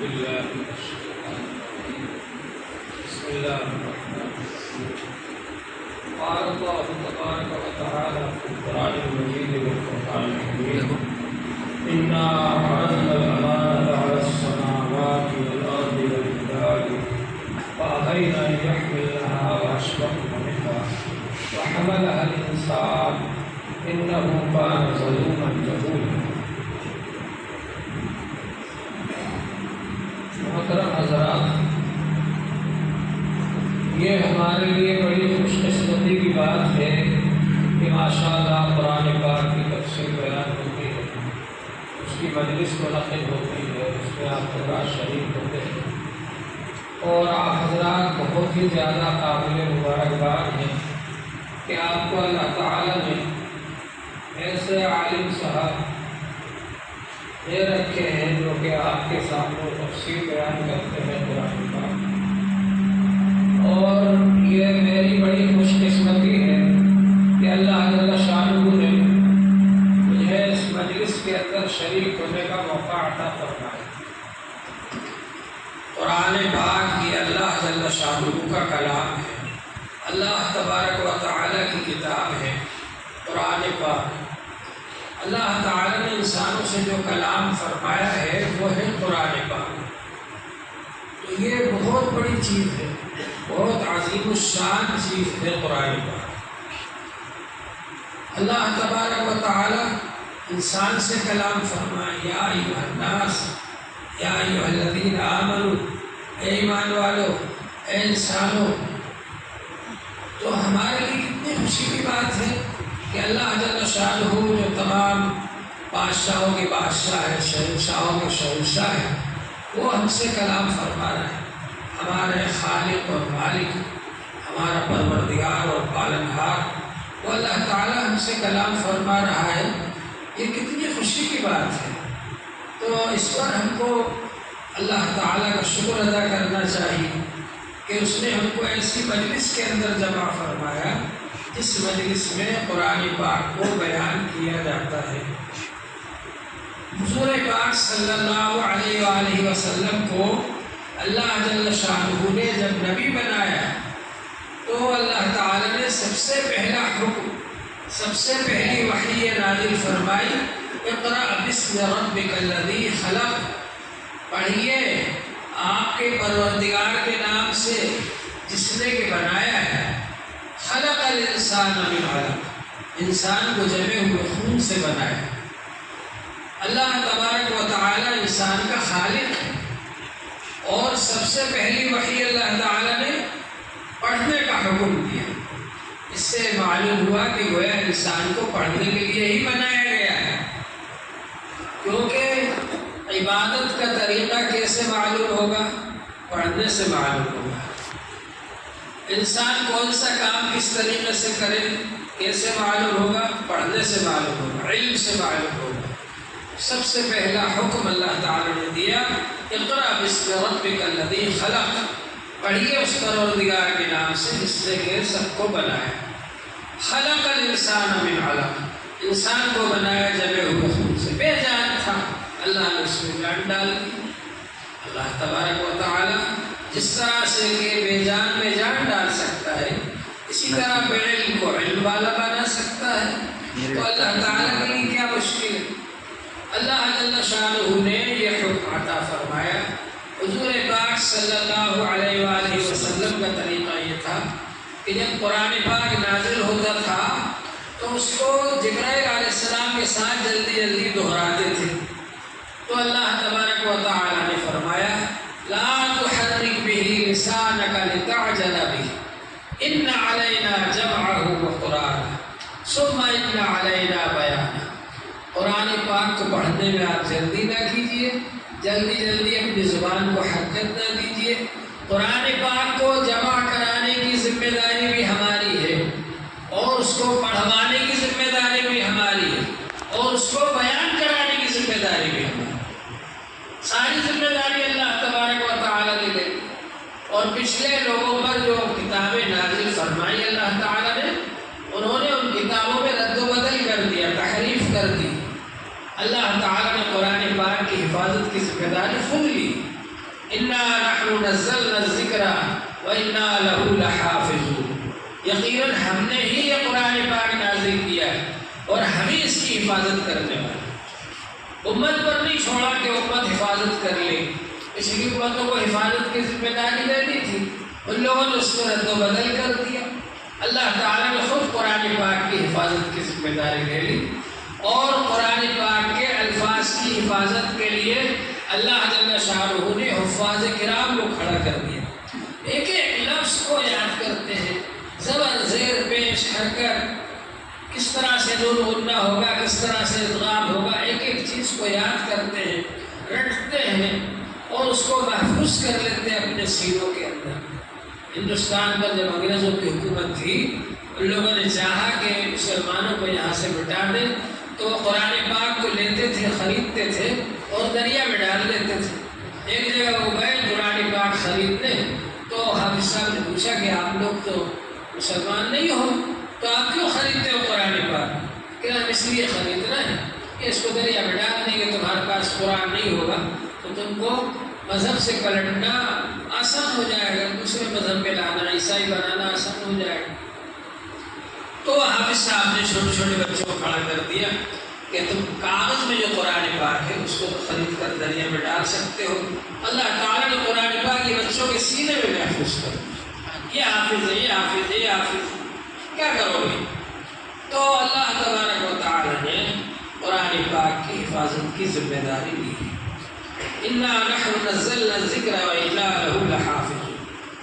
بالله من الشيطان الرجيم. بسم الله الرحمن الرحيم. قال الله تبارك وتعالى في القرآن المجيد والفرقان الحميد: إنا عرضنا الأمانة على السماوات والأرض والجبال فأبين أن يحملنها وأشفقن منها وحملها الإنسان إنه كان ظلوما جهولا. محترم حضرات، یہ ہمارے لیے بڑی خوش قسمتی کی بات ہے کہ ماشاءاللہ قرآن پاک کی تفسیر بیان ہوتی ہے، اس کی مجلس منعقد ہوتی ہے، اس میں آپ حضرات شریک ہوتے ہیں، اور آپ حضرات بہت ہی زیادہ قابل مبارکباد ہیں کہ آپ کو اللہ تعالیٰ نے ایسے عالم صاحب یہ رکھے ہیں جو کہ آپ کے سامنے تفسیر بیان کرتے ہیں قرآن پاک. اور یہ میری بڑی خوش قسمتی ہے کہ اللہ جل شانہ نے مجھے اس مجلس کے اندر شریک ہونے کا موقع عطا فرمایا. قرآن پاک یہ اللہ جل شانہ کا کلام ہے، اللہ تبارک و تعالیٰ کی کتاب ہے قرآن پاک. اللہ تعالیٰ نے انسانوں سے جو کلام فرمایا ہے وہ ہے قرآن پاک. تو یہ بہت بڑی چیز ہے، بہت عظیم الشان چیز ہے قرآن پاک. اللہ تبارک و تعالیٰ انسان سے کلام فرمائے: یا ایھا الناس یا ایھا الذین آمنوا، اے ایمان والو، اے انسانوں. تو ہمارے لیے کتنی خوشی کی بات ہے کہ اللہ جل شانہ جو تمام بادشاہوں کے بادشاہ ہے، شہنشاہوں کے شہنشاہ ہے، وہ ہم سے کلام فرما رہا ہے. ہمارے خالق اور مالک، ہمارا پروردگار اور پالنہار، وہ اللہ تعالیٰ ہم سے کلام فرما رہا ہے. یہ کتنی خوشی کی بات ہے. تو اس پر ہم کو اللہ تعالیٰ کا شکر ادا کرنا چاہیے کہ اس نے ہم کو ایسی مجلس کے اندر جمع فرمایا جس مجلس میں قرآن پاک کو بیان کیا جاتا ہے. حضور پاک صلی اللہ علیہ وآلہ وسلم کو اللہ جل شانہ نے جب نبی بنایا تو اللہ تعالیٰ نے سب سے پہلا حکم، سب سے پہلی وحی نازل فرمائی: اقرأ باسم ربک الذی خلق. پڑھیے آپ کے پروردگار کے نام سے جس نے کہ بنایا ہے. خلق الانسان من علق، انسان کو جمے ہوئے خون سے بنایا. اللہ تبارک و تعالی انسان کا خالق ہے، اور سب سے پہلی وحی اللہ تعالی نے پڑھنے کا حکم دیا. اس سے معلوم ہوا کہ گویا انسان کو پڑھنے کے لیے ہی بنایا گیا ہے، کیونکہ عبادت کا طریقہ کیسے معلوم ہوگا؟ پڑھنے سے معلوم ہوگا. انسان کون سا کام کس طریقے سے کرے کیسے معلوم ہوگا؟ پڑھنے سے معلوم ہوگا، علم سے معلوم ہوگا. سب سے پہلا حکم اللہ تعالی نے دیا: اقرأ باسم ربک الذی خلق. پڑھیے اس پروردگار کے نام سے جس نے کہ سب کو بنایا. خلق الانسان من علق، انسان کو بنایا جمے ہوئے خون سے. بے جان تھا، اللہ نے اس میں جان ڈال دی. اللہ تبارک و تعالی جس طرح سے کہ بے جان میں جان ڈال سکتا ہے، اسی طرح بے علم کو علم والا بنا سکتا ہے. تو اللہ تعالیٰ کے لیے کیا مشکل ہے؟ اللہ جل شانہ نے یہ حکم عطا فرمایا. حضور پاک صلی اللہ علیہ وآلہ وسلم کا طریقہ یہ تھا کہ جب قرآن پاک نازل ہوتا تھا تو اس کو جبرائیل علیہ السلام کے ساتھ جلدی جلدی دہراتے تھے. تو اللہ تبارک و تعالی نے فرمایا: لا تحرک به لسانک لتعجل به ان علینا جمعه وقرآنه ثم ان علینا بیانه. قرآن پاک کو پڑھنے میں آپ جلدی نہ کیجیے، جلدی جلدی اپنی زبان کو حرکت نہ دیجیے. قرآن پاک کو جمع کرانے کی ذمہ داری بھی ہماری ہے، اور اس کو پڑھوانے کی ذمہ داری بھی ہماری ہے، اور اس کو بیان کرانے کی ذمہ داری بھی ہماری ہے. ساری ذمہ داری اللہ تبارک و تعالیٰ نے لی. اور پچھلے لوگوں پر جو کتابیں نازل فرمائی اللہ تعالیٰ نے، انہوں نے ان کتابوں میں رد و بدل کر دیا، تحریف کر دی. اللہ تعالیٰ نے قرآن پاک کی حفاظت کی ذمہ داری خود لی. انا نحن نزلنا الذکر وانا لہ لحافظون، یقیناً ہم نے ہی یہ قرآن پاک نازل کیا ہے اور ہم ہی اس کی حفاظت کرنے والے۔ امت پر نہیں چھوڑا کہ امت حفاظت کر لے، اس لیے امتوں کو حفاظت کی ذمہ داری دینی تھی، ان لوگوں نے اس کو رد و بدل کر دیا۔ اللہ تعالیٰ نے خود قرآن پاک کی حفاظت کی ذمہ داری لے لی، اور قرآن پاک کے الفاظ کی حفاظت کے لیے اللہ جل شانہ نے حفاظ کرام کو کھڑا کر دیا۔ ایک ایک لفظ کو یاد کرتے ہیں، زبر زیر پیش حرکت، کس طرح سے نون غنہ ہوگا، کس طرح سے ادغام ہوگا، ایک ایک چیز کو یاد کرتے ہیں، رٹتے ہیں اور اس کو محفوظ کر لیتے ہیں اپنے سینوں کے اندر۔ ہندوستان پر جب انگریزوں کی حکومت تھی، ان لوگوں نے چاہا کہ مسلمانوں کو یہاں سے مٹا دیں، تو وہ قرآن پاک کو لیتے تھے، خریدتے تھے اور دریا میں ڈال دیتے تھے۔ ایک جگہ وہ گئے قرآن پاک خریدنے، تو حافظ صاحب نے پوچھا کہ آپ لوگ تو مسلمان نہیں ہو، تو آپ کیوں خریدتے ہو قرآن پاک؟ کہ ہم اس لیے خریدنا ہے کہ اس کو دریا میں ڈال دیں گے، تمہارے پاس قرآن نہیں ہوگا تو تم کو مذہب سے پلٹنا آسان ہو جائے گا، دوسرے مذہب میں لانا، عیسائی بنانا آسان ہو جائے گا۔ تو حافظ صاحب نے چھوٹے چھوٹے بچوں کو کھڑا کر دیا کہ تم کاغذ میں جو قرآن پاک ہے اس کو خرید کر دریا میں ڈال سکتے ہو۔ اللہ تعالیٰ نے قرآن پاک یہ بچوں کے سینے میں محفوظ کر دیا، یہ حافظ ہے، یہ حافظ ہے، یہ حافظ ہے، کیا کرو گے؟ تو اللہ تبارک و تعالیٰ نے قرآن پاک کی حفاظت کی ذمہ داری لی ہے۔ انا نحن نزلنا الذکر وانا لہ لحافظون،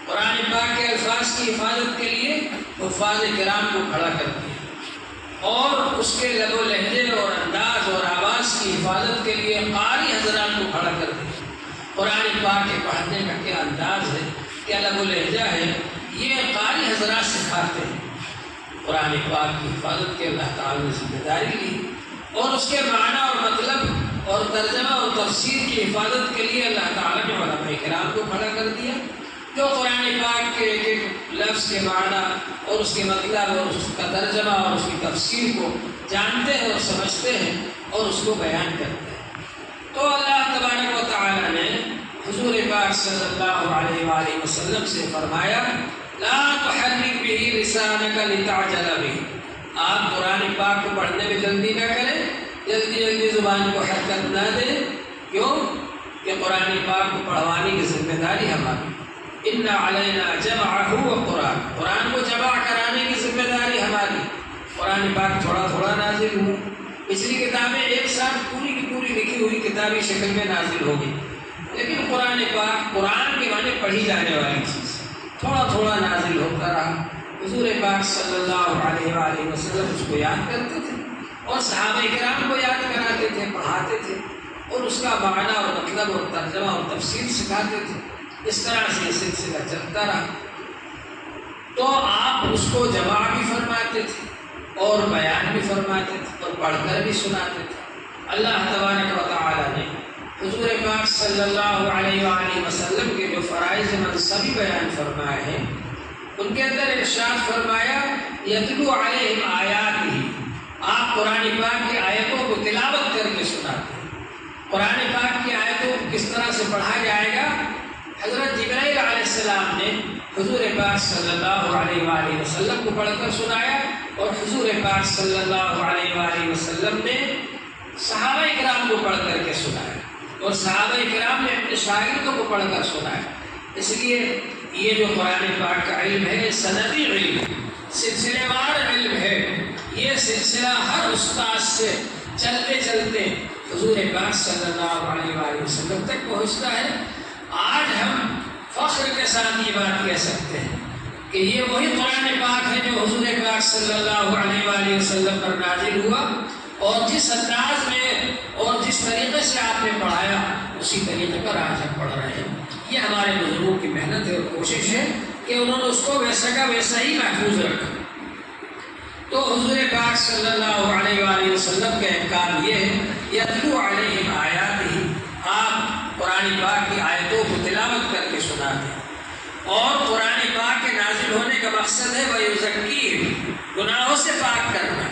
قرآن پاک کے الفاظ کی حفاظت کے لیے حفاظ کرام کو کھڑا کر دیا، اور اس کے لب و لہجے اور انداز اور آواز کی حفاظت کے لیے قاری حضرات کو کھڑا کر دیا۔ قرآن پاک کے پڑھنے کا کیا انداز ہے، کیا لب و لہجہ ہے، یہ قاری حضرات سکھاتے ہیں۔ قرآن پاک کی حفاظت کے اللہ تعالیٰ نے ذمہ داری لی، اور اس کے معنی اور مطلب اور ترجمہ اور تفسیر کی حفاظت کے لیے اللہ تعالیٰ نے علماء کرام کو کھڑا کر دیا، جو قرآن پاک کے ایک ایک لفظ کے معنی اور اس کے مطلب اور اس کا ترجمہ اور اس کی تفسیر کو جانتے ہیں اور سمجھتے ہیں اور اس کو بیان کرتے ہیں۔ تو اللہ تبارک و تعالیٰ نے حضور پاک صلی اللہ علیہ وآلہ وسلم سے فرمایا، لا تحرک بہ لسانک لتعجل بہ، آپ قرآن پاک کو پڑھنے میں جلدی نہ کریں، جلدی زبان کو حرکت نہ دیں، کیوں کہ قرآن پاک کو پڑھوانے کی ذمہ داری ہماری۔ ان علینا جمعہ وقرآن، قرآن کو جمع کرانے کی ذمہ داری ہماری۔ قرآن پاک تھوڑا تھوڑا نازل ہوا، پچھلی کتابیں ایک ساتھ پوری کی پوری لکھی ہوئی کتابی شکل میں نازل ہوگی، لیکن قرآن پاک قرآن کے معنی پڑھی جانے والی چیز تھوڑا تھوڑا نازل ہوتا رہا۔ حضور پاک صلی اللہ علیہ وآلہ وسلم اس کو یاد کرتے تھے اور صحابہ کرام کو یاد کراتے تھے، پڑھاتے تھے، اور اس کا معنی اور مطلب اور ترجمہ اور تفسیر سکھاتے تھے۔ اس طرح سے یہ سلسلہ چلتا رہا، تو آپ اس کو جمع بھی فرماتے تھے اور بیان بھی فرماتے تھے اور پڑھ کر بھی سناتے تھے۔ اللہ تبارک و تعالیٰ نے حضور پاک صلی اللہ علیہ وآلہ وسلم کے جو فرائض منصبی بیان فرمائے ہیں، ان کے اندر ارشاد فرمایا، یتلو علیہم آیاتہ، آپ قرآن پاک کی آیتوں کو تلاوت کر کے سناتے ہیں۔ قرآن پاک کی آیتوں کو کس طرح سے پڑھا جائے گا؟ حضرت جبرائیل علیہ السلام نے حضور پاک صلی اللہ علیہ وآلہ وسلم کو پڑھ کر سنایا، اور حضور پاک صلی اللہ علیہ وآلہ وسلم نے صحابہ کرام کو پڑھ کر کے سنایا، اور صحابہ کرام نے اپنے شاگردوں کو پڑھ کر سنایا۔ اس لیے یہ جو قرآن پاک کا علم ہے، سندی علم ہے، سلسلے وار علم ہے، یہ سلسلہ ہر استاد سے چلتے چلتے حضور پاک صلی اللہ علیہ وآلہ وسلم تک پہنچتا ہے۔ آج ہم فخر کے ساتھ یہ بات کہہ سکتے ہیں کہ یہ وہی قرآن پاک ہے جو حضور پاک صلی اللہ علیہ وآلہ وسلم پر نازل ہوا، اور جس انداز میں اور جس طریقے سے آپ نے پڑھایا اسی طریقے پر آج ہم پڑھ رہے ہیں۔ یہ ہمارے بزرگوں کی محنت ہے اور کوشش ہے کہ انہوں نے اس کو ویسا کا ویسا ہی محفوظ رکھا۔ تو حضور پاک صلی اللہ علیہ وآلہ وسلم کا احکام یہ ہے، یتلو علیہم آیاتہ، آپ قرآن پاک کی آیتوں کو تلاوت کر کے سناتے ہیں، اور قرآن پاک کے نازل ہونے کا مقصد ہے وَيُزَكِّيهِمْ، گناہوں سے پاک کرنا۔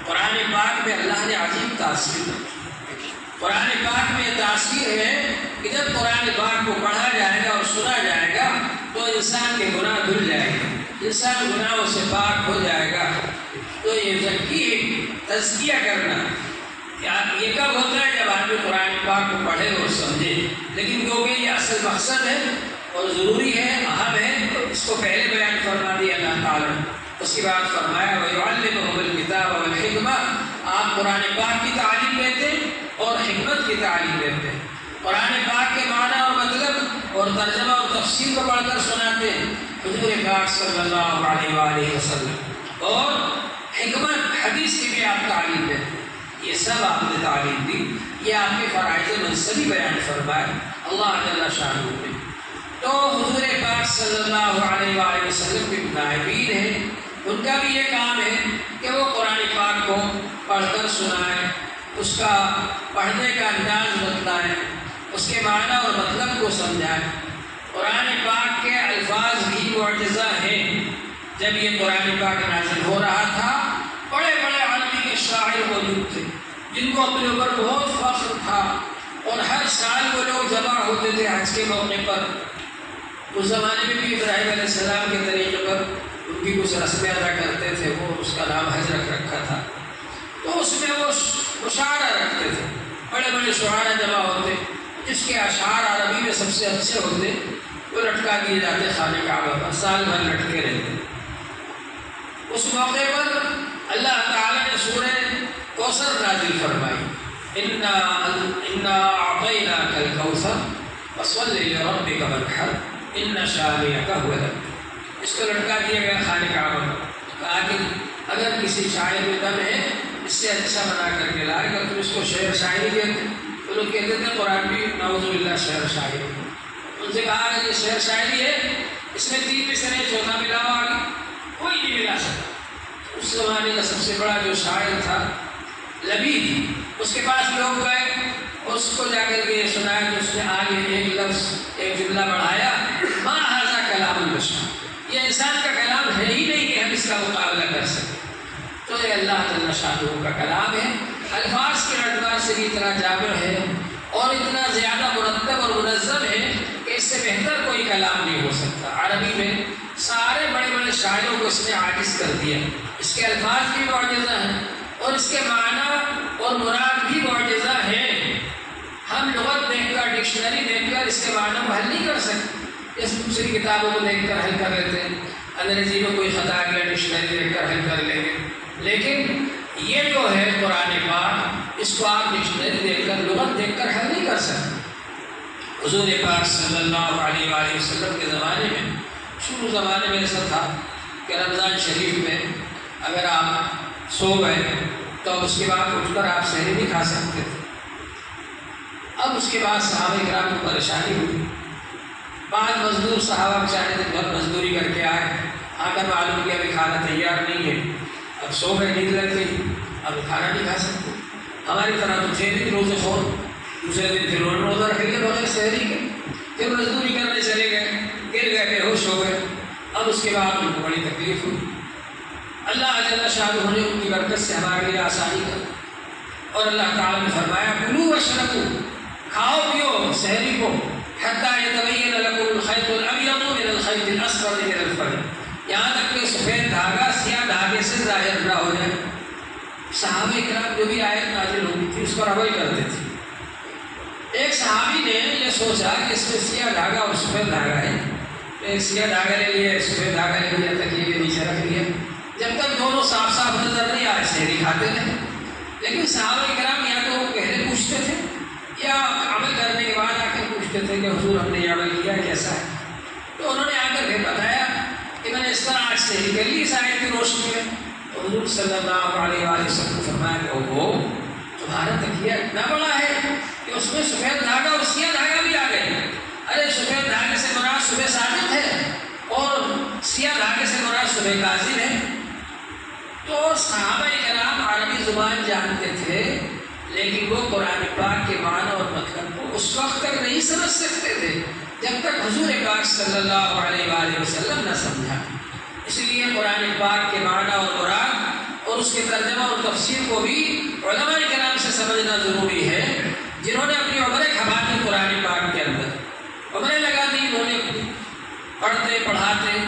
قرآن پاک میں اللہ نے عجیب تاثیر رکھی ہے۔ قرآن پاک میں یہ تاثیر ہے کہ جب قرآن پاک کو پڑھا جائے گا اور سنا جائے گا تو انسان کے گناہ دھل جائے گا، انسان گناہوں سے پاک ہو جائے گا۔ تو یہ تزکیہ کرنا یہ کب ہوتا ہے؟ جب آدمی قرآن پاک کو پڑھے اور سمجھے، لیکن کیونکہ یہ اصل مقصد ہے اور ضروری ہے، اہم ہے، تو اس کو پہلے بیان فرما دیا اللہ تعالیٰ نے۔ اس کے بعد فرمایا وَيُعَلِّمُهُمُ الْكِتَابَ وَالْحِكْمَةَ، آپ قرآن پاک کی تعلیم دیتے اور حکمت کی تعلیم دیتے ہیں، قرآن پاک کے معنی اور مطلب اور ترجمہ اور تفسیر کو پڑھ کر سناتے ہیں حضور پاک صلی اللہ علیہ وآلہ وسلم، اور حکمت حدیث کی بھی آپ تعلیم دیتے ہیں۔ یہ سب آپ نے تعلیم دی، یہ آپ کے فرائض منصبی بیان فرمائے اللہ جل شانہ نے۔ تو حضور پاک صلی اللہ علیہ وآلہ وسلم کے نائبین ہیں، ان کا بھی یہ کام ہے کہ وہ قرآن پاک کو پڑھ کر سنائیں، اس کا پڑھنے کا انداز بتلائیں، اس کے معنی اور مطلب کو سمجھائیں۔ قرآن پاک کے الفاظ بھی معجزہ ہیں۔ جب یہ قرآن پاک نازل ہو رہا تھا، بڑے بڑے عربی کے شاعر موجود تھے جن کو اپنے اوپر بہت فخر تھا، اور ہر سال وہ لوگ جمع ہوتے تھے حج کے موقع پر۔ اس زمانے میں بھی ابراہیم علیہ السلام کے طریقے پر ان کی کچھ رسمیں ادا کرتے تھے، وہ اس کا نام حج رکھ رکھا تھا۔ تو اس میں وہ مشاعرہ رکھتے تھے، بڑے بڑے شعراء جمع ہوتے، جس کے اشعار عربی میں سب سے اچھے ہوتے وہ لٹکا دیے جاتے خانہ کعبہ پر، سال بھر لٹکے رہتے۔ اس موقع پر اللہ تعالیٰ نے سورہ کوثر نازل فرمائی، انا اعطیناک الکوثر فصل لربک وانحر ان شانئک هو الابتر۔ اس کو لٹکا دیا گیا خانہ کعبہ پر، کہا کہ اگر کسی شاعر میں دم ہے اس سے اچھا بنا کر کے لائے گا، تم اس کو شعر شاعری کہتے۔ تو لوگ کہتے تھے قرآن بھی نعوذ باللہ شعر شاعری ہے۔ ان سے کہا کہ یہ شعر شاعری ہے، اس میں 3 مصرعے چوتھا ملا ہوا آگے کوئی نہیں ملا سکتا۔ اس زمانے کا سب سے بڑا جو شاعر تھا لبید، اس کے پاس لوگ گئے، اس کو جا کر کے یہ سنایا کہ اس نے آگے ایک لفظ ایک جملہ بڑھایا، ما ھذا کلام البشر، یہ انسان کا کلام ہے ہی نہیں کہ ہم اس کا مقابلہ کر سکیں۔ تو یہ اللہ جل شانہ کا کلام ہے، الفاظ کے اعتبار سے بھی اتنا جامع ہے اور اتنا زیادہ مرتب اور منظم ہے کہ اس سے بہتر کوئی کلام نہیں ہو سکتا۔ عربی میں سارے بڑے بڑے شاعروں کو اس نے عاجز کر دیا۔ اس کے الفاظ بھی معجزہ ہیں اور اس کے معنی اور مراد بھی معجزہ ہیں۔ ہم لغت دیکھ کر، ڈکشنری دیکھ کر اس کے معنی کو حل نہیں کر سکتے، جیسے دوسری کتابوں کو دیکھ کر حل کر لیتے ہیں، انگریزی میں کوئی خطا گیا ڈکشنری دیکھ کر حل کر لیں گے، لیکن یہ جو ہے قرآن پاک، اس کو آپ ڈکشنری دیکھ کر، لغت دیکھ کر حل نہیں کر سکتے۔ حضور پاک صلی اللہ علیہ وآلہ وسلم کے زمانے میں، شروع زمانے میں ایسا تھا کہ رمضان شریف میں اگر آپ سو گئے تو اس کے بعد اٹھ کر آپ سحری نہیں کھا سکتے تھے۔ اب اس کے بعد صحابہ کرام کو پریشانی ہوئی، بعض مزدور صحابہ بیچارے دن بھر مزدوری کر کے آئے، آ کر معلوم کیا ابھی کھانا تیار نہیں ہے، اب سو گئے، نیند لگ گئی، اب کھانا نہیں کھا سکتے۔ ہماری طرح تو 6 دن روزے خور، دوسرے دن پھر روزہ رکھ لیا بغیر سحری کے، پھر مزدوری کرنے چلے گئے، گر گئے، بے ہوش ہو گئے۔ اب اس کے بعد ان کو بڑی تکلیف ہوئی۔ اللہ جل شانہ نے ان کی برکت سے ہمارے لیے آسانی کر، اور اللہ تعالیٰ نے فرمایا کلوا واشربوا، کھاؤ پیو سحری کو، حتی یتبین لکم الخیط الابیض من الخیط الاسود من الفجر، یہاں تک کہ سفید دھاگا سیاہ دھاگے سے ظاہر نہ ہو جائے۔ صحابہ کرام جو بھی آیت نازل ہوئی تھی اس پر عمل کرتے تھے۔ ایک صحابی نے یہ سوچا کہ اس میں سیاہ دھاگا اور سفید دھاگا ہے، ایک سیاہ دھاگا لے لیا، سفید دھاگا لے لیا، تکیے کے نیچے رکھ لیا، جب تک دونوں صاف صاف نظر نہیں آئے سحری کھاتے تھے۔ لیکن صحابہ کرام یا تو وہ پہلے پوچھتے تھے یا عمل کرنے کے بعد آ کر پوچھتے تھے کہ حضور ہم نے یہ عمل کیا کیسا ہے؟ تو انہوں نے آ کر پھر بتایا کہ میں نے اس طرح آج سحری کر لی اس آیت کی روشنی میں۔ تو حضور صلی اللہ علیہ وآلہ وسلم نے فرمایا کہ اوہو، تمہارا تکیہ اتنا بڑا ہے کہ اس میں سفید دھاگا اور سیاہ دھاگا بھی آ گئے۔ ارے سفید دھاگے سے مراد صبح صادق ہے اور سیاہ دھاگے سے مراد صبح کاذب ہے۔ تو صحابہ کرام عربی زبان جانتے تھے، لیکن وہ قرآن پاک کے معنی اور مطلب کو اس وقت تک نہیں سمجھ سکتے تھے جب تک حضور پاک صلی اللہ علیہ وآلہ وسلم نہ سمجھا۔ اس لیے قرآن پاک کے معنی اور مراد اور اس کے ترجمہ اور تفسیر کو بھی علماء کرام سے سمجھنا ضروری ہے، جنہوں نے اپنی عمریں کھپا دی قرآن پاک کے پڑھاتے،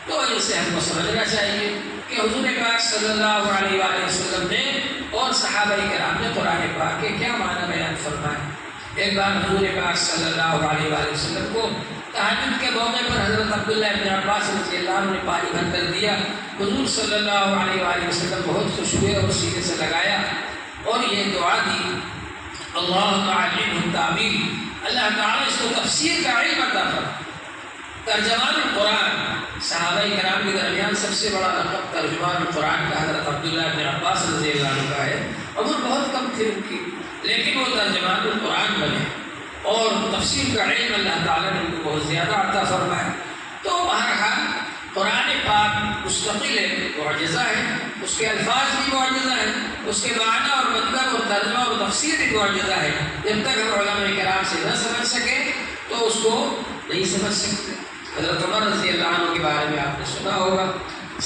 تو ان سے ہم کو سمجھنا چاہیے کہ حضور پاک صلی اللہ علیہ وآلہ وسلم نے اور صحابہ کرام نے قرآن پاک کے کیا معنی بیان فرمائے۔ ایک بار حضور پاک صلی اللہ علیہ وآلہ وسلم کو تہجد کے موقع پر حضرت عبداللہ ابن عباس رضی اللہ عنہ نے پانی بھر کر دیا۔ حضور صلی اللہ علیہ وآلہ وسلم بہت خوش ہوئے اور سینے سے لگایا اور یہ دعا دی، اللہم علمہ التعویل، اللہ تعالیٰ اس کو تفسیر کا علم عطا فرما۔ ترجمان القرآن، صحابہ کرام کے درمیان سب سے بڑا لقب ترجمان القرآن کا حضرت عبداللہ ابن عباس رضی اللہ عنہ کا ہے۔ عمر بہت کم تھی ان کی، لیکن وہ ترجمان القرآن بنے اور تفسیر کا علم اللہ تعالیٰ نے ان کو بہت زیادہ عطا فرمایا۔ تو بہرحال قرآن پاک مستقل معجزہ ہے، اس کے الفاظ بھی معجزہ ہے، اس کے معنی اور مطلب اور ترجمہ اور تفسیر بھی معجزہ ہے۔ جب تک ہم علماء کرام سے نہ سمجھ سکیں تو اس کو نہیں سمجھ سکتے۔ حضرت عمر رضی اللہ عنہ کے بارے میں آپ نے سنا ہوگا،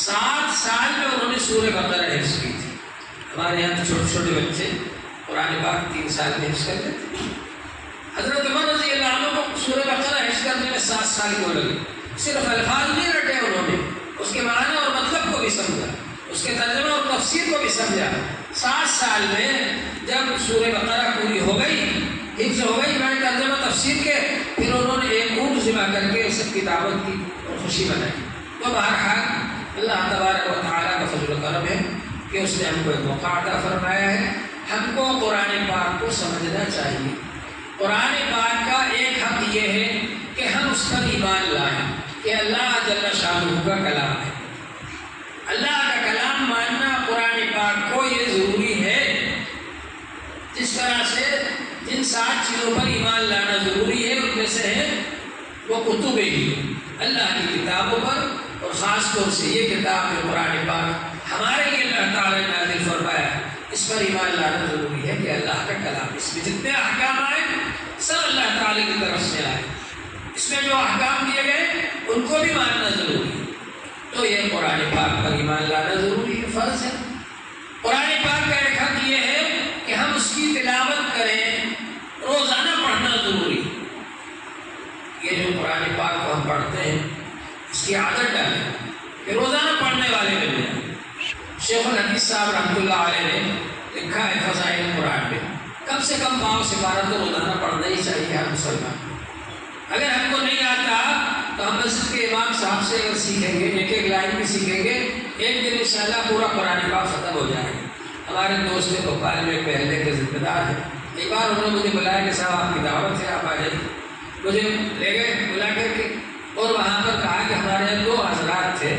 7 سال میں انہوں نے سورہ بقرہ حفظ کی تھی۔ ہمارے یہاں چھوٹے چھوٹے بچے قرآن پاک 3 سال میں حفظ کر لیتے ہیں۔ حضرت عمر رضی اللہ عنہ کو سورہ بقرہ حفظ کرنے میں 7 سال کیوں لگے؟ صرف الفاظ نہیں رٹے انہوں نے، اس کے معنی اور مطلب کو بھی سمجھا، اس کے ترجمہ اور تفسیر کو بھی سمجھا۔ 7 سال میں جب سورہ بقرہ پوری ہو گئی، حفظ ہو گئی میں ترجمہ تفسیر کے، پھر انہوں نے ایک اونٹ ذبح کر کے سب کی دعوت کی اور خوشی منائی۔ تو بہرحال اللہ تبارک و تعالیٰ کا فضل و کرم ہے کہ اس نے ہم کو ایک موقع عطا فرمایا ہے۔ ہم کو قرآن پاک کو سمجھنا چاہیے۔ قرآن پاک کا ایک حق یہ ہے کہ ہم اس پر ایمان لائیں کہ اللہ جل شانہ کا کلام ہے۔ اللہ کا کلام ماننا قرآن پاک کو یہ ضروری ہے، جس طرح سے جن 7 چیزوں پر ایمان لانا ضروری ہے ان میں سے ہے وہ کتب ہی، اللہ کی کتابوں پر، اور خاص طور سے یہ کتاب جو قرآن پاک ہمارے لیے اللہ تعالیٰ نے نازل فرمایا، اس پر ایمان لانا ضروری ہے کہ اللہ کا کلام، اس میں جتنے احکام آئے سب اللہ تعالیٰ کی طرف سے آئے، اس میں جو احکام دیے گئے ان کو بھی ماننا ضروری ہے۔ تو یہ قرآن پاک پر ایمان لانا ضروری ہے، فرض ہے۔ قرآن پاک کا ایک حق یہ ہے کہ ہم اس کی تلاوت کریں، روزانہ پڑھنا ضروری ہے۔ یہ جو قرآن پاک کو ہم پڑھتے ہیں اس کی عادت ڈالیں کہ روزانہ پڑھنے والے بن جائیں۔ شیخ الحدیث صاحب رحمۃ اللہ علیہ نے لکھا ہے فضائل قرآن میں، کم سے کم 5 سپارہ تو روزانہ پڑھنا ہی چاہیے ہر مسلمان۔ اگر ہم کو نہیں آتا تو ہم مسجد کے امام صاحب سے اگر سیکھیں گے، ایک لائن بھی سیکھیں گے، ایک دن انشاءاللہ پورا قرآن پاک ختم ہو جائے گا۔ ہمارے دوست بھوپال میں پہلے کے ذمہ دار ہیں، ایک بار انہوں نے مجھے بلایا کہ صاحب آپ کی دعوت ہے، آپ آ جائیے۔ مجھے لے گئے بلا کر کے اور وہاں پر کہا کہ ہمارے یہاں 2 حضرات تھے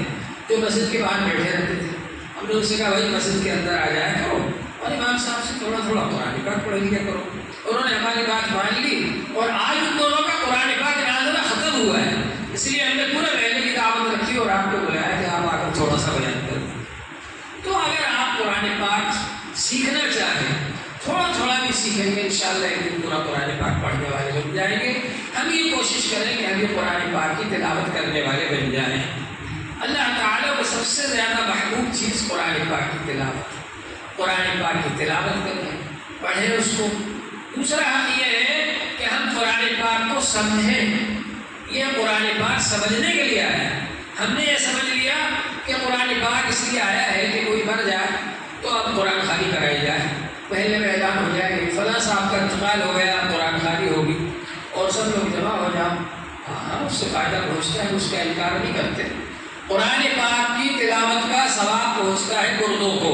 جو مسجد کے باہر بیٹھے رہتے تھے۔ ہم نے ان سے کہا بھائی مسجد کے اندر آ جائے کرو اور امام صاحب سے تھوڑا تھوڑا قرآن پاک پڑھ لیا کرو۔ انہوں نے ہماری بات مان لی اور آج ان دونوں کا قرآن پاک نازلہ ختم ہوا ہے، اس لیے ہم نے پورے مہینے کی دعوت رکھی اور آپ کو بلایا کہ آپ آ کر تھوڑا سا بیان کریں۔ تو اگر آپ قرآن پاک سیکھنا چاہیں، تھوڑا تھوڑا بھی سیکھیں گے، انشاءاللہ ایک دن پورا قرآن پاک پڑھنے والے بن جائیں گے۔ ہم یہ کوشش کریں کہ ہم یہ قرآن پاک کی تلاوت کرنے والے بن جائیں۔ اللہ تعالیٰ کو سب سے زیادہ محبوب چیز قرآن پاک کی تلاوت، قرآن پاک کی تلاوت کریں، پڑھیں اس کو۔ دوسرا حق یہ ہے کہ ہم قرآن پاک کو سمجھیں۔ یہ قرآن پاک سمجھنے کے لیے آیا ہے۔ ہم نے یہ سمجھ لیا کہ قرآن پاک اس لیے آیا ہے کہ کوئی مر جائے تو اب قرآن خالی کرائی جائے، پہلے میں اعلان ہو جائے کہ فلاں صاحب کا انتقال ہو گیا، قرآن خالی ہوگی اور سب لوگ جمع ہو جاؤ۔ ہاں اس سے فائدہ پہنچتا ہے، اس کا انکار نہیں کرتے۔ قرآن پاک کی تلاوت کا ثواب پہنچتا ہے مردوں کو،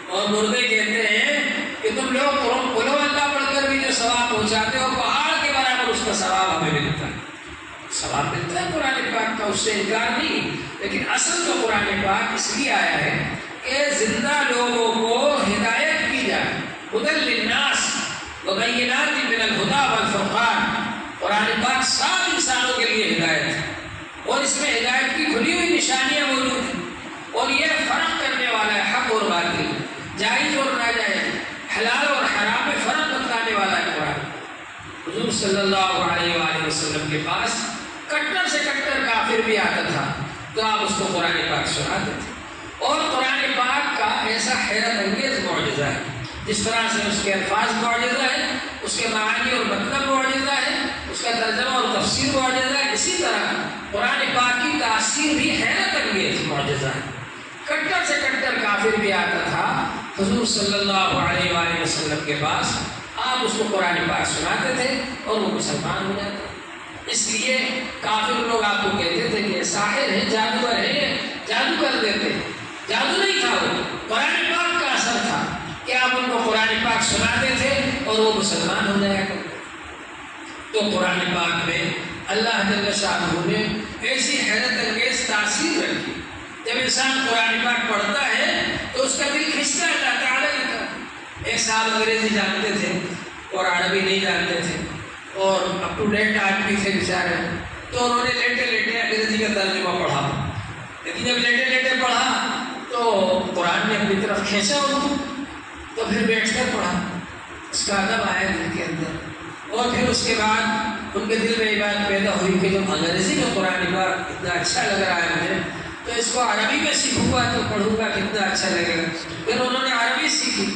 اور مردے کہتے ہیں کہ تم لوگ قل ہو اللہ پڑھ کر بھی جو ثواب پہنچاتے ہو، پہاڑ کے برابر اس کا ثواب ہمیں ملتا ہے۔ ثواب ملتا ہے قرآن پاک کا، اس سے انکار نہیں، لیکن اصل تو قرآن پاک اس لیے آیا ہے کہ زندہ لوگوں کو ہدایت کی جائے، ہدی للناس وبینات من الہدی والفرقان۔ قرآن پاک سب انسانوں کے لیے ہدایت ہے، اور اس میں ہدایت کی کھلی ہوئی نشانیاں موجود ہیں، اور یہ فرق کرنے والا ہے حق اور باطل، جائز اور ناجائز، حلال اور حرام میں فرق بتانے والا ہے قرآن۔ حضور صلی اللہ علیہ وآلہ وسلم کے پاس کٹر سے کٹر کافر بھی آتا تھا تو آپ اس کو قرآن پاک سناتے تھے، اور قرآن پاک کا ایسا حیرت انگیز معجزہ ہے، جس طرح سے اس کے الفاظ معجزہ ہے، اس کے معانی اور مطلب معجزہ ہے، اس کا ترجمہ اور تفسیر معجزہ ہے، اسی طرح قرآن پاک کی سمجھنا ہے۔ کٹر سے کٹر کافر بھی آتا تھا حضور صلی اللہ علیہ وآلہ وسلم کے پاس، آپ اس کو قرآن پاک سناتے تھے اور وہ مسلمان ہو جاتے۔ اس لیے کافر لوگ آپ کو کہتے تھے کہ ساحر ہے، جادوگر ہے، یہ جادو کر دیتے۔ جادو نہیں تھا، وہ قرآن پاک کا اثر تھا کہ آپ ان کو قرآن پاک سناتے تھے اور وہ مسلمان ہو جایا کرتے۔ تو قرآن پاک میں اللہ جل شانہ نے ایسی حیرت انگیز تاثیر رکھی، جب انسان قرآن پاک پڑھتا ہے تو اس کا دل کھنچتا ہے اللہ تعالیٰ کی طرف۔ ایک صاحب انگریزی جانتے تھے اور عربی نہیں جانتے تھے اور اپ ٹو ڈیٹ آدمی تھے بیچارے، تو انہوں نے لیٹے لیٹے انگریزی کا ترجمہ پڑھا، لیکن جب لیٹے لیٹے پڑھا تو قرآن نے اپنی طرف کھینچا ان کو، تو پھر بیٹھ کر پڑھا، اس کا ادب آیا دل کے اندر، اور پھر اس کے بعد ان کے دل میں یہ بات پیدا ہوئی کہ جب انگریزی میں قرآن پاک اتنا اچھا لگ رہا ہے مجھے، تو اس کو عربی میں سیکھوں گا تو پڑھوں گا کتنا اچھا لگے گا۔ پھر انہوں نے عربی سیکھی،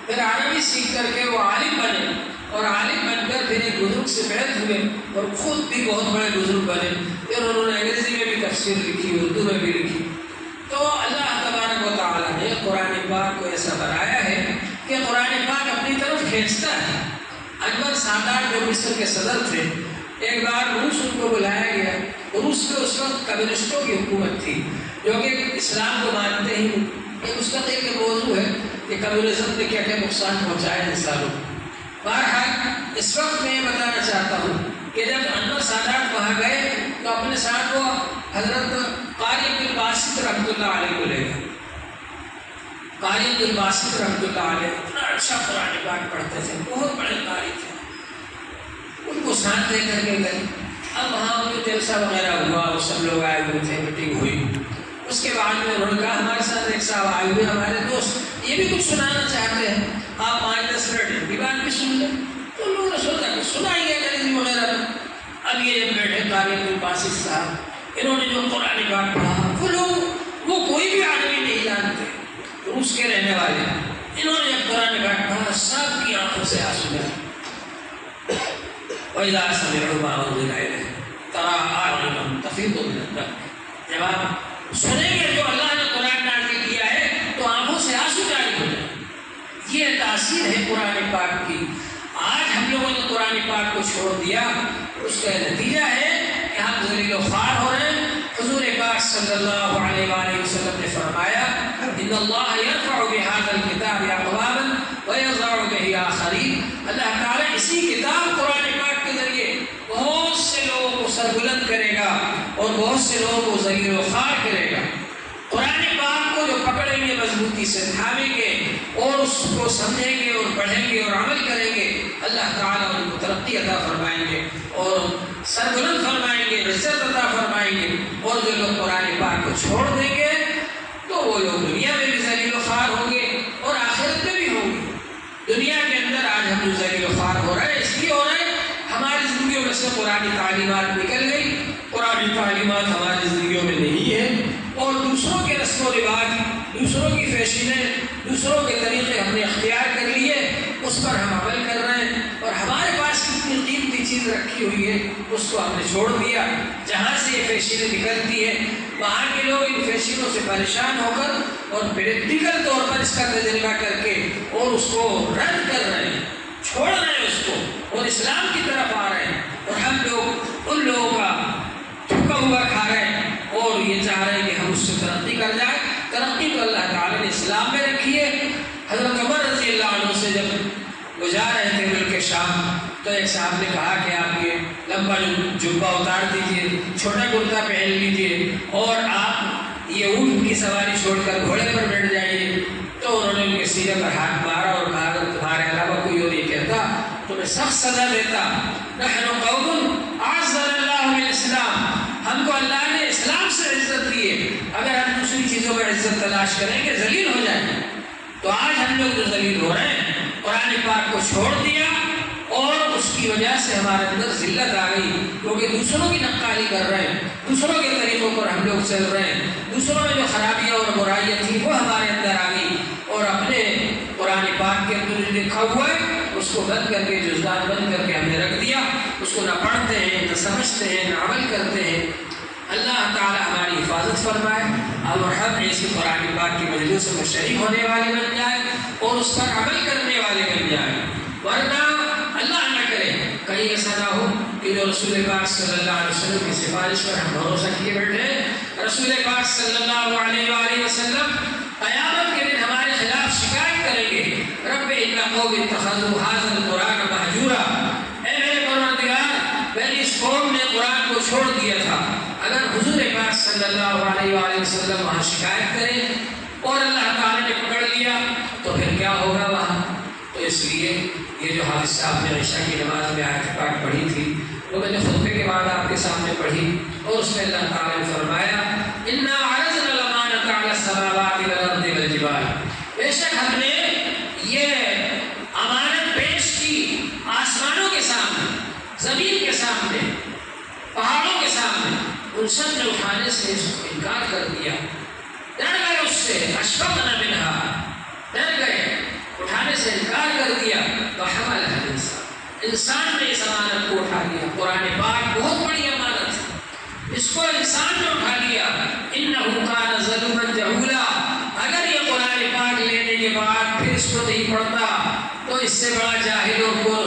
پھر عربی سیکھ کر کے وہ عالم بنے، اور عالم بن کر پھر ایک بزرگ سے بیعت ہوئے اور خود بھی بہت بڑے بزرگ بنے۔ پھر انہوں نے انگریزی میں بھی تفسیر لکھی، اردو میں بھی لکھی۔ تو اللہ تبارک و تعالیٰ نے قرآن پاک کو ایسا بنایا ہے کہ قرآن پاک اپنی طرف کھینچتا ہے۔ انور سادات جو مصر کے صدر تھے، ایک بار روس ان کو بلایا گیا۔ روس میں اس وقت کمیونسٹوں کی حکومت تھی جو کہ اسلام کو مانتے ہی نہیں۔ یہ مستقل کے موضوع ہے کہ کمیونزم نے کیا کیا نقصان پہنچایا انسانوں کو۔ بہرحال اس وقت میں یہ بتانا چاہتا ہوں کہ جب انور سادات وہاں گئے تو اپنے ساتھ وہ حضرت قاری عبد الباسط رحمۃ اللہ علیہ کو لے گئے۔ قاری عبد الباسط رحمۃ اللہ علیہ اتنا اچھا قرآن پاک پڑھتے تھے، بہت بڑے قاری تھے، ان کو ساتھ لے کر کے گئے۔ اب وہاں ان کو جلسہ وغیرہ ہوا اور سب لوگ آئے ہوئے تھے، میٹنگ ہوئی۔ اس کے بعد میں انہوں نے کہا ہمارے ساتھ ایک صاحب آئے ہوئے ہمارے دوست، یہ بھی کچھ سنانا چاہتے ہیں، آپ 5-10 منٹ کی بات بھی سن لیں۔ تو لوگوں نے سوچا کہ سنائیے انگریزی وغیرہ میں۔ اب یہ جب بیٹھے قاری عبد الباسط صاحب، انہوں نے جو قرآن پاک پڑھا، وہ لوگ وہ کوئی بھی آدمی نہیں جانتے، روس کے رہنے والے، انہوں نے جب قرآن پاک پڑھا سب کی آنکھوں سے آنسو گئے۔ وَإِذَا سَمِعُوا مَا أُنزِلَ إِلَيْهِمْ تَرَىٰ أَعْيُنَهُمْ تَفِيضُ مِنَ الدَّمْعِ۔ جب آپ سنیں گے جو اللہ نے قرآن نازل کیا ہے تو آنکھوں سے آنسو جاری ہو جائیں۔ یہ تاثیر ہے قرآن پاک کی۔ آج ہم لوگوں نے قرآن پاک کو چھوڑ دیا، اس کا نتیجہ ہے کہ ہم ذلیل و خوار ہو رہے ہیں۔ حضور پاک صلی اللہ علیہ وآلہ وسلم نے فرمایا ان اللہ یرفع بہذا الکتاب اقواما ویضع بہ آخرین۔ اللہ تعالیٰ اسی کتاب قرآن پاک کے ذریعے بہت سے لوگوں کو سربلند کرے گا اور بہت سے لوگوں کو ذلیل و خوار کرے گا۔ قرآن پاک کو جو پکڑیں گے، مضبوطی سے تھامیں گے اور اس کو سمجھیں گے اور پڑھیں گے اور عمل کریں گے، اللہ تعالیٰ ان کو ترقی عطا فرمائیں گے اور سربلند فرمائیں گے، عزت عطا فرمائیں گے۔ اور جو لوگ قرآن پاک کو چھوڑ دیں گے تو وہ لوگ دنیا میں بھی ذلیل و خوار ہوں گے اور آخرت میں بھی ہوں گے۔ دنیا کے اندر آج ہم جو ذلیل و خوار ہو رہے ہیں اس لیے ہو رہے ہیں ہماری زندگیوں میں سے قرآن تعلیمات نکل گئی، قرآن تعلیمات ہماری زندگیوں میں نہیں ہے، اور دوسروں کے رسم و رواج، دوسروں کی فیشنیں، دوسروں کے طریقے ہم نے اختیار کر لیے، اس پر ہم عمل کر رہے ہیں، اور ہمارے پاس کتنی قیمتی چیز رکھی ہوئی ہے اس کو ہم نے چھوڑ دیا۔ جہاں سے یہ فیشنیں نکلتی ہیں وہاں کے لوگ ان فیشنوں سے پریشان ہو کر اور پریکٹیکل طور پر اس کا تجربہ کر کے اور اس کو رد کر رہے ہیں، چھوڑ رہے ہیں اس کو، اور اسلام کی طرف آ رہے ہیں، اور ہم لوگ ان لوگوں کا تھوکا ہوا کھا رہے ہیں اور یہ چاہ رہے ہیں کہ ہم اس سے ترقی کر جائیں۔ ترقی تو اللہ تعالیٰ نے اسلام میں رکھی ہے۔ حضرت عمر رضی اللہ عنہ سے جب گزار رہے تھے ملک شام تو ایک صاحب نے کہا کہ آپ یہ لمبا جبہ اتار دیجیے، چھوٹا کرتا پہن لیجیے اور آپ یہ اونٹ کی سواری چھوڑ کر گھوڑے پر بیٹھ جائیے۔ تو انہوں نے ان کے سینے پر ہاتھ مارا اور کہا اگر تمہارے علاوہ کوئی اور یہ کہتا تو میں سخت سزا دیتا۔ نحن قوم اعزنا اللہ بالاسلام، ہم کو اللہ نے اسلام سے عزت دی ہے، اگر ہم دوسری چیزوں میں عزت تلاش کریں گے ذلیل ہو جائیں گے۔ تو آج ہم لوگ جو ذلیل ہو رہے ہیں، قرآن پاک کو چھوڑ دیا اور اس کی وجہ سے ہمارے اندر ذلت آ گئی، کیونکہ دوسروں کی نقالی کر رہے ہیں، دوسروں کے طریقوں پر ہم لوگ چل رہے ہیں، دوسروں میں جو خرابیاں اور برائیاں تھیں وہ ہمارے اندر آ گئی، اور اپنے قرآن پاک کے اندر جو لکھا ہوا ہے اس کو بند کر کے، جزدان بند کر کے ہم نے رکھ دیا، اس کو نہ پڑھتے ہیں، نہ سمجھتے ہیں، نہ عمل کرتے ہیں۔ اللہ تعالی ہماری حفاظت فرمائے اور ہم ایسی قرآن پاک کی مجلسوں میں شریک ہونے والے بن جائے اور اس پر عمل کرنے والے بن جائے، ورنہ اللہ نہ کرے کہیں ایسا نہ ہو کہ جو رسول پاک صلی اللہ علیہ وسلم کی سفارش پر ہم بھروسہ کیے بیٹھے، رسول پاک صلی اللہ علیہ وآلہ وسلم قیامت کے دن ہمارے خلاف شکایت کریں گے، رب ان قوم اتخذوا ھذا القرآن مہجورا، اے میرے پروردگار میں نے اس قوم نے قرآن کو چھوڑ دیا تھا۔ اگر حضور پاک صلی اللہ علیہ وآلہ وسلم وہاں شکایت کریں اور اللہ تعالیٰ نے پکڑ لیا تو پھر کیا ہوگا وہاں؟ تو اس لیے یہ جو حافظ صاحب نے عشاء کی نماز میں آیت پاک پڑھی تھی وہ میں نے خطبے کے بعد آپ کے سامنے پڑھی، اور اس میں اللہ تعالیٰ نے فرمایا اِنَّا عَرَضْنَا الْأَمَانَةَ عَلَى السَّمَاوَاتِ وَالْأَرْضِ وَالْجِبَالِ، بے شک ہم نے یہ امانت پیش کی آسمانوں کے سامنے، زمین کے سامنے، پہاڑوں کے سامنے، ان سب نے اٹھانے سے اس کو انکار کر دیا، ڈر گئے اس سے، اشفقنا منہا، ڈر گئے، اٹھانے سے انکار کر دیا، وحملها الانسان، انسان نے اس امانت کو اٹھا لیا۔ قرآن پاک بہت بڑی امانت ہے، اس کو انسان نے اٹھا لیا، انہ کان ظلوما جہولا، اگر یہ قرآن پاک لینے کے بعد پھر اس کو نہیں پڑھتا تو اس سے بڑا جاہل اور